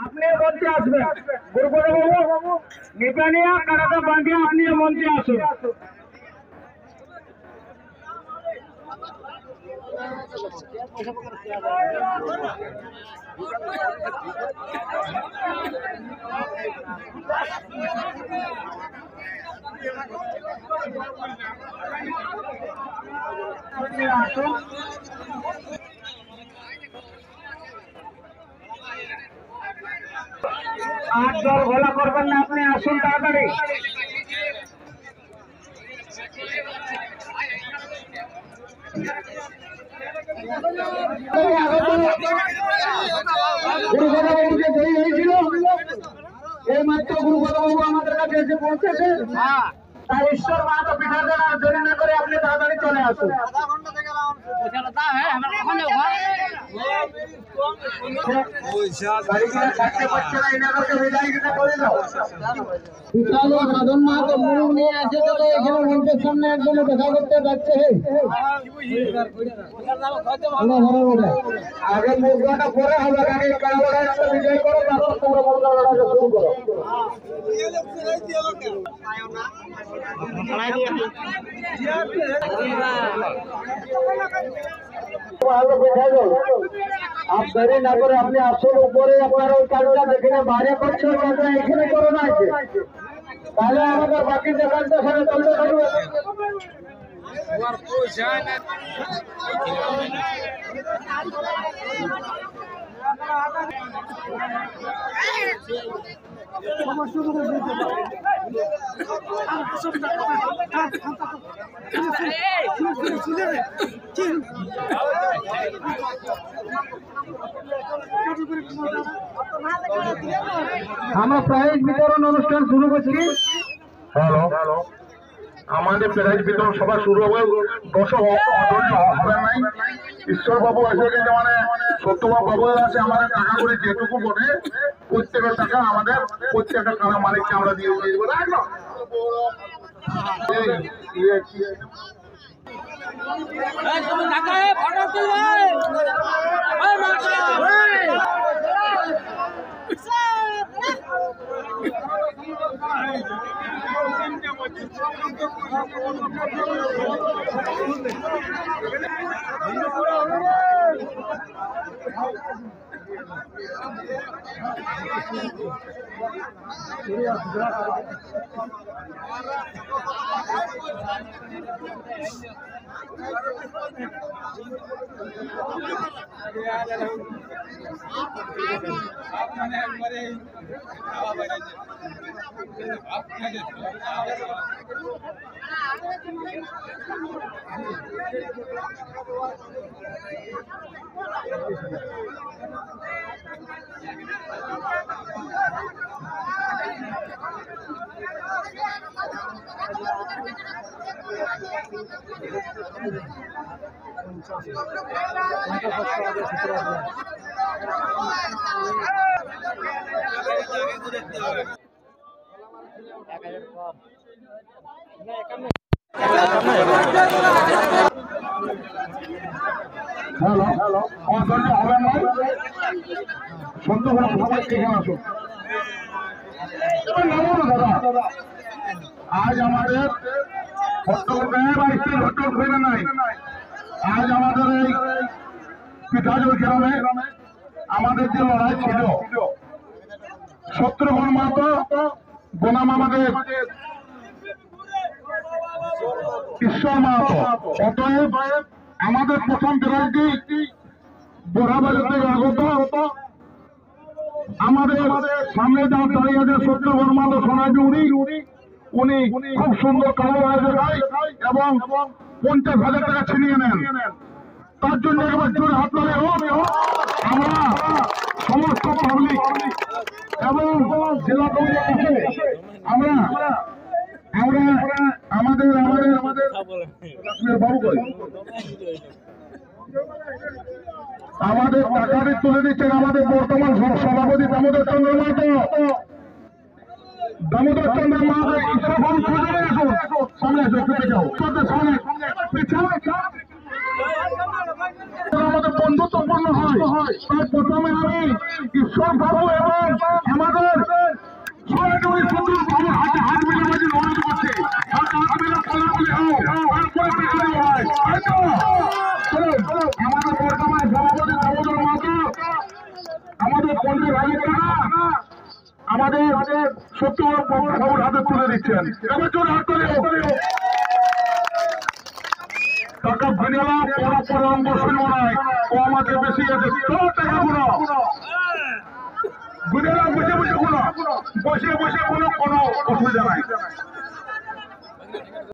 আপনি মঞ্চে আসবেন। গুরুপদ বাবু নিপানিয়া কারাটা বাঁধিয়ে আপনি মঞ্চে আসুন। আসুন আর দল ঘোলা করবেন না, আপনি আসুন তাড়াতাড়ি। এই মাত্র গুরুপদ বাবু আমাদের কাছে এসে পৌঁছেছে। তাই ঈশ্বর মাহাতো পিঠাদের আর দেরি না করে আপনি তাড়াতাড়ি চলে আসুন। সাধন মাহাতো মুখ নিয়ে আসে চলে এখানে মঞ্চের সামনে একদম দেখা করতে যাচ্ছে। আগে মুখটা পরে হবে, আগে কারাবড়া বিজয় করো, তারপর তোমরা মুখটা শুরু করো। आप देरी ना करे अपने আসল উপরে আপনার ওই কাজটা যেখানে বাইরে করছে ওটা এখানে করো না, তাহলে আমাদের বাকি যে কাজটা সেটা চলতে থাকবে। আমরা প্রাইজ বিতরণ অনুষ্ঠান শুরু করছি। হ্যালো, আমাদের প্রাইজ বিতরণ সভা শুরু হবে। দর্শক হবে নাই, ঈশ্বর বাবু আছে কিন্তু মানে সত্যবাবু বাবু আছে। আমাদের টাকা করে যেটুকু বলে প্রত্যেকের টাকা আমাদের প্রত্যেকটা টাকা মালিককে আমরা দিয়ে দেবো। হ্যালো, হবে না সন্ধ্যা সবাই এখানে আসুন। আজ আমাদের নাই, আজ আমাদের এই পিঠাজোর গ্রামে আমাদের যে লড়াই ছিল, শত্রুঘ্ন মাহাতো বনাম আমাদের ঈশ্বর মাহাতো। অতএব আমাদের প্রথম প্রাইজটি বরাবরতে আগত আমাদের সামনে যা দাঁড়িয়ে আছে শত্রুঘ্ন মাহাতো সোনাজি উনি খুব সুন্দর কালো গায় এবং 50,000 টাকা ছিনিয়ে নেন। তার জন্য একবার জোরে হাত ধরে আমরা সমস্ত পাবলিক এবং জেলা কমিটি আমরা আমাদের বাবু আমাদের টাকাটি তুলে দিচ্ছেন আমাদের বর্তমান সভাপতি দামোদর চন্দ্র মাহাতো। দামোদর চন্দ্র মাহাতো সামনে আমাদের বন্ধুত্বপূর্ণ হয়। তাই প্রথমে আমি ঈশ্বর বাবু এবং আমাদের সোনাডুবি সুন্দর বাবুর হাতে হাত মিলে বাজি অনুরোধ করছে হাত মিলে ফলাফলি হোক তারপরে বিজয়ী হয় হয়তো আমাদের বর্তমান সভাপতি দামোদর মাহাতো আমাদের পঞ্চায়েত হাজার টাকা আমাদের সত্যবান বাবুর হাতে তুলে দিচ্ছেন এবার চলে হাত করে টাকা ভিনেলা পরপর অঙ্গ শুনবো নয় ও আমাকে বেশি আছে তো টাকাগুলো ভিনেলা বসে বসে কোনো কোনো অসুবিধা নাই